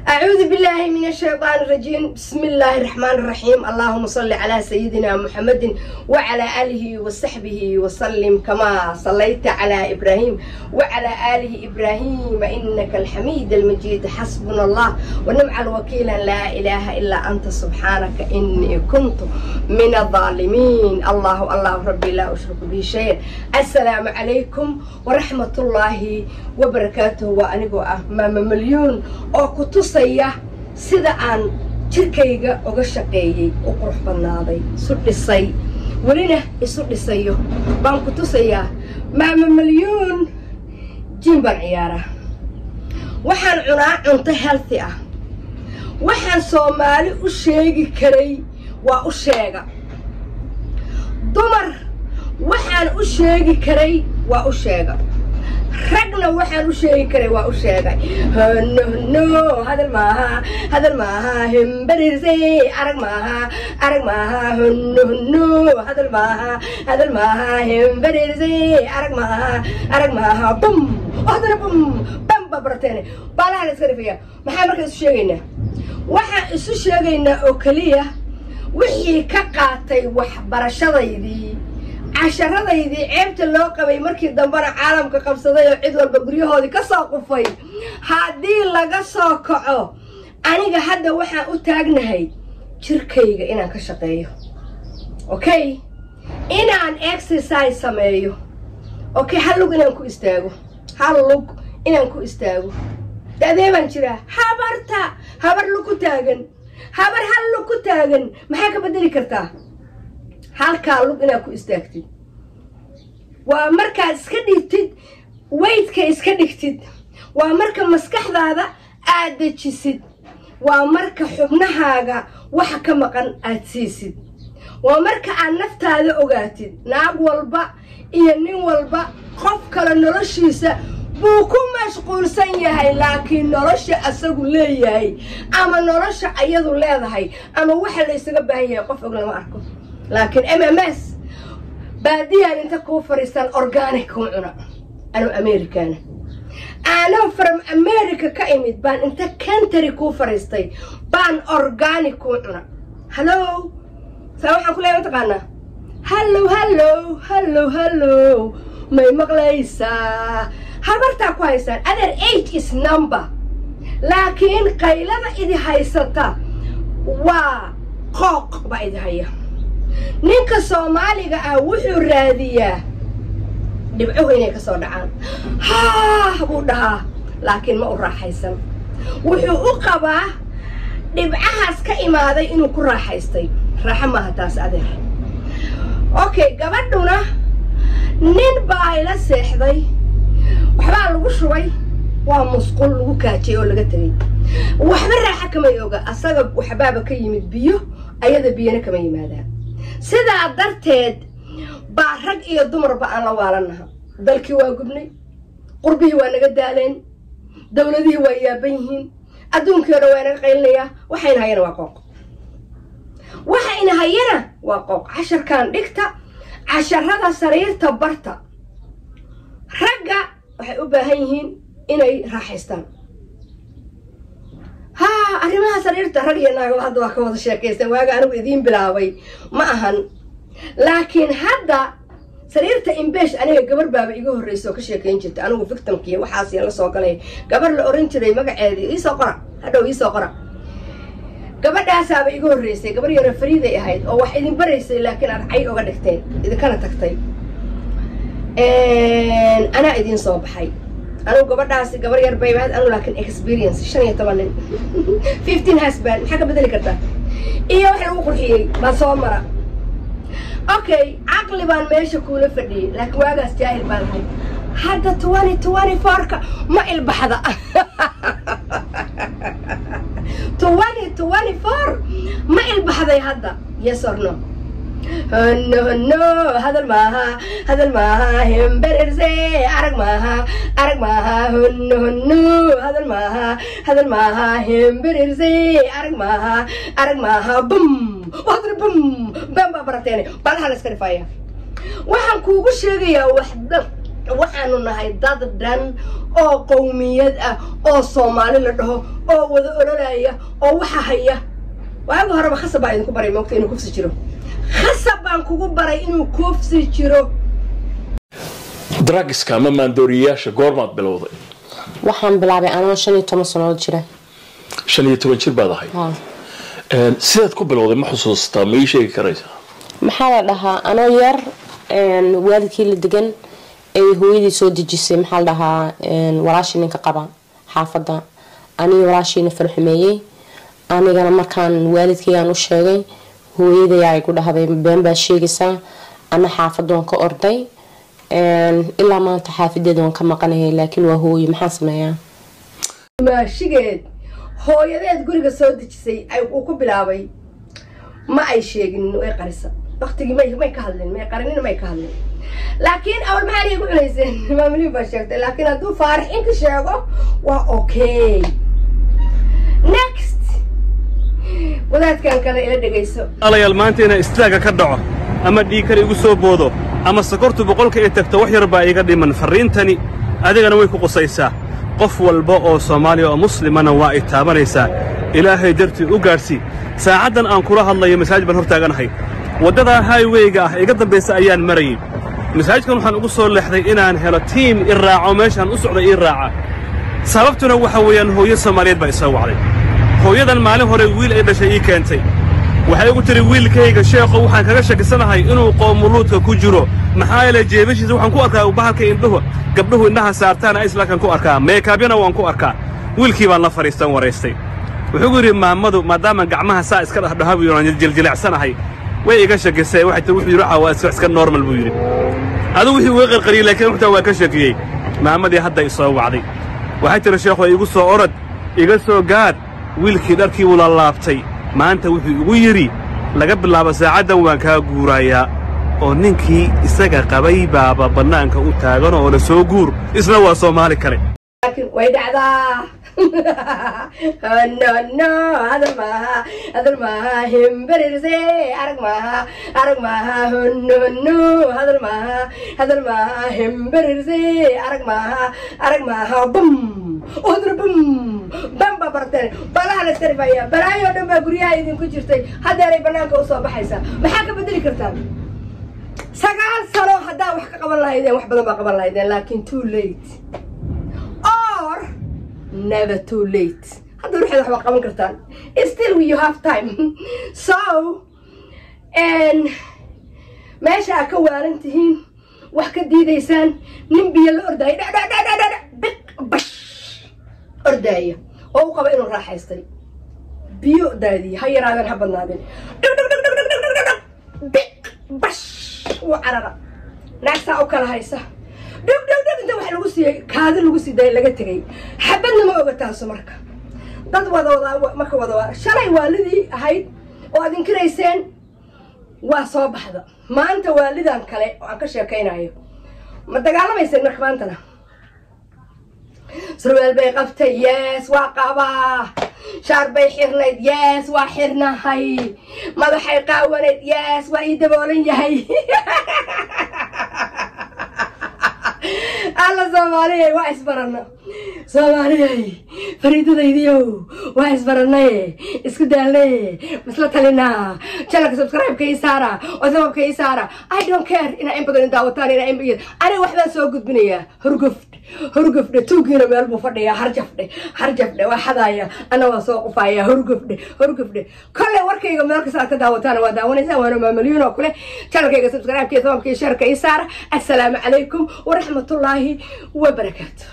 أعوذ بالله من الشيطان الرجيم. بسم الله الرحمن الرحيم. اللهم صل على سيدنا محمد وعلى آله وصحبه وسلم كما صليت على إبراهيم وعلى آله إبراهيم إنك الحميد المجيد. حسبنا الله ونعم الوكيل. لا إله إلا أنت سبحانك إني كنت من الظالمين. الله ربي لا أشرك به شيء. السلام عليكم ورحمة الله وبركاته. وأنا أمام مليون أو كتوسية سيدا عن تركيا وقشقي وقرح بناضي سود الصي ولنا يسود الصيو بان كتوسية أمام مليون جنبر عيارة وحن عنا أنت هالثية وحن صومالي وشيء كري وأشيء دمر وحن أشيء كري وأشيء رجنا وحن وشيء كري وأشيء هنو هذا الماها هم بريزي أرق ماها هنو هذا الماها هم بريزي أرق ماها بوم هذا بوم ببرتاني بالها نسكرفيا محمد كسوشينا وحن سوشينا أوكلية وحي كقاتي وحبرشضيدي عشرضيدي عيبت اللوقة بيمركي دنبار عالم كقبصدي وعيد والبقريه هذي كساقفي هادي لغا ساكعو أنيقا حدا وحن أتاقنهي جركيغا إنان كشقيو أوكي إنان إكسرسايز سميو أوكي هلوك إنان كو استاغو هلوك إنان كو استاغو داديبان جرا هبر لوكو تاغن هبر هلوكو تاغن محاكا بدلي كرتا halkaa lug inaad ku istaagtid waa markaad iska dhigtid weydka iska dhigtid waa marka maskaxdaada aad dejisid waa marka xubnahaaga waxa ka maqan aad siisid waa marka aad naftaada ogaatid naag walba iyo nin walba qof kale noloshiisa buu ku mashquulsan yahay laakiin nolosha asagu leeyahay ama nolosha ayadu leedahay ama waxa la isaga baahan yahay qof og lama arko لكن MMS بادية أنت كوفريستان أورجانيك وعنا أنا أمريكان أنا from أمريكا كائمت بان أنت كنتري كوفريستي بان أورجانيك وعنا هلو سامحة كل يوم تقانا هلو ما مغليسا هبرتا كويسان other age is number لكن قيلة إذا هايستا وقوق بعد هيا ninka Soomaaliga ah wuxuu raadiyaa dhibco inay ka soo dhacaan buu dhahaa laakiin ma u raaxaysan wuxuu u qabaa dhibcahaas ka imaaday inuu ku raaxaystay raaxa ma taas adeer okay gabadhuna nin baa ila seexday waxba lagu shubay waa musqul lagu kaajay oo laga tagay waxba raaxa kama yoga asaga waxbaaba ka yimid biyo ayada biyana kama yimaadaan sidaa darteed baa rag iyo dumarba aan la waalanaha dalkii waa gubnay qurbihii waa naga daaleen dawladihii waa yaaban yihiin adduunkii oo dhan waa naga qaylinaya waxayna hayana waa qooq casharkan dhigta casharada sariirta barta ragga waxay u baahan yihiin inay raaxaystaan arrimaha sariirta rag iyo naag hadda waa ka wada sheekaysan waaga anigu idiin bilaabay ma ahan laakiin hadda sariirta imbeesh aniga gabar baaba iga horreysay oo ka sheekayn jirtay anigu victimkii waxaas la soo galay gabar la oran jiray magaceedii ii soo qora gabadhaasaaba iga horreysay gabar yar fariiday ahayd oo wax idin baraysay laakiin aad cay uga dhigteen idinkana tagtay anaa idiin soo baxay أنا قبضت قبر يربي بعد أنا لكن experience شنو طبعاً 15 husband حاجة بدل كده إيه واحد وقول هي ما صامرة أوكي عقلي بان ماشي كله فدي لكن واجا استاهل بالهاي هذا 20 فرقة ما البحذا 20 فرق ما البحذا هذا yes or no هنو هذا الماها هم برزي أرق ماها هنو هذا الماها هم برزي أرق ماها بوم وهذا بوم بام ببرتاني بالها نسكرفايا waxaan kuugu sheegayaa waxda waxaanu nahay dad dhan oo qowmiyad ah oo Soomaali la dhaho oo wada ololaya oo waxa haya waagu horeba khasab baa idinku baray moogta inuu kufsi jiro khasab baan kugu baray inuu kufsi jiro drugska ma maandooriyaasha goormaad bilowday waxaan bilaabay anoo 15 sano jira 15 jir baad ahay sidaad ku bilowday ma xusuustaa ma ii sheegi karaysaa maxaa la dhahaa anoo yar waalidkii la degan ay hooyadii soo dejisay maxaa la dhahaa walaashii ninka qaba xaafada aniga walaashiina farxumeeyay anigana markaan waalidkaygaan u sheegay hooyaday ay ku dhahday been baa sheegaysaa ana xaafadoon ka orday ilaa maanta xaafadeeda waan ka maqanahay laakiin waa hooyo maxaa sameeyaa maashigeed hooyadeed guriga soo dejisay ay uu ku bilaabay ma ay sheegin way qarisa waqtigii may ka hadlin may qarin may ka hadlin laakiin awal ma ay ugu cunaysan maamuli baa sheegtay laakiin hadduu faarax inka sheego waa okay next wadaadkan kale ila dhageyso alayaal maanta inay istaaga ka dhaco ama dhiikar igu soo boodo ama sakortu boqolka ay tagto wax yar baa iga dhiman fariintani adigana way ku qosaysaa qof walba oo Soomaali oo muslimana waa ay taabanaysaa ilaahay dartii u gaarsi saacadan aan kula hadlayo masaajid baan hortaaganahay wadada highway-ga ah iga dambaysa ayaan marayay masaajidkan waxaan ugu soo leexday inaan helo team iraaco meeshan u socday iraaca sababtuna waxa weeyaan hooyo Soomaaliyeed baa isoo wacday hooyadan maalin hore wiil ay dhashay ii keentay waxay ugu tiri wiilkayga sheekho waxaan kaga shakisanahay inuu qoomuluudka ku jiro maxaa yeelay jeebashiisa waxaan ku arkaa bahalka indhuhu gabdhuhu indhaha saartaan islaakan ku arkaa meekabyana waan ku arkaa wiilkii baan la fariistan wareystay wuxuu yiri maamadu maadaama gacmaha saa iska dhahabiyo aan jiljileecsanahay way iga shakisay wuxuu yiri waxa iska normal buu yiri aduu wixii way qarqariyay laakiin wuxuu waa ka shakiyay maamadii hadda isoo wacday waxay tiri sheekho igu soo orod iga soo gaad wiilkii dharkii uu la laabtay maanta wuxuu ugu yiri laga bilaabo saacadan waan ka guurayaa oo ninkii isaga qabay baaba banaanka u taagan oo la soo guur isna waa Soomaali kale laakiin way dhacdaa no hadal ma himbarirse arag ma no hadal ma himbarirse arag ma bum odra bum bamba bartay balaha la sarfaya balaayo dhan baa guriyaha idinku jirtay hadeeray banaanka u soo baxaysa maxaa ka bedeli kartaa sagaal sano hadaa wax ka qaban lahaydeen wax badan baa qaban lahaydeen laakiin too late or never too late hadda ruuxda wax qaban kartaan still you have time so meesha ka waarantihiin wax ka diidaysaan nin biyo la orday bash ordaya oo qaba inuu raaxaystay biyo daadi ha yaraadaan ha badnaadeen bash وعررة ناقصة أو كلا هيسا دب أنت واحد لغوسي كهذا لغوسي ده لقى تجي حبنا ما وقتها سمرك ضد وضع ما كوضع شرعي والدي هاي وأدين كريسين وصاب هذا ما أنت والدي عن كلا عن كشيء كينا هيو ما تقالنا ما يصير مرخبانتنا سروال بيقفت ياس وقبا شعر بيحرنيد ياس وحرنا هاي ما بحي قاونيد ياس وإيدبولين يهي الله سومالي واسبرنا سومالي فريدو ديديو واسبرنا اسكو دالي مسلا تلينا channel subscribe كي سارة وسبب كي سارة I don't care إن أم بدون دعوتان إن أم بيجي أنا واحدة سو قد بنية هرقفت توقينا من المفردية هرجفني وحدايا أنا وسوق فايا هرقفني كل وركي يوم نركز على دعوتان ودعوني وانا ما مليون وكله channel كي subscribe كي ثوم كي share كي سارة السلام عليكم ورحمة الله وبركاته.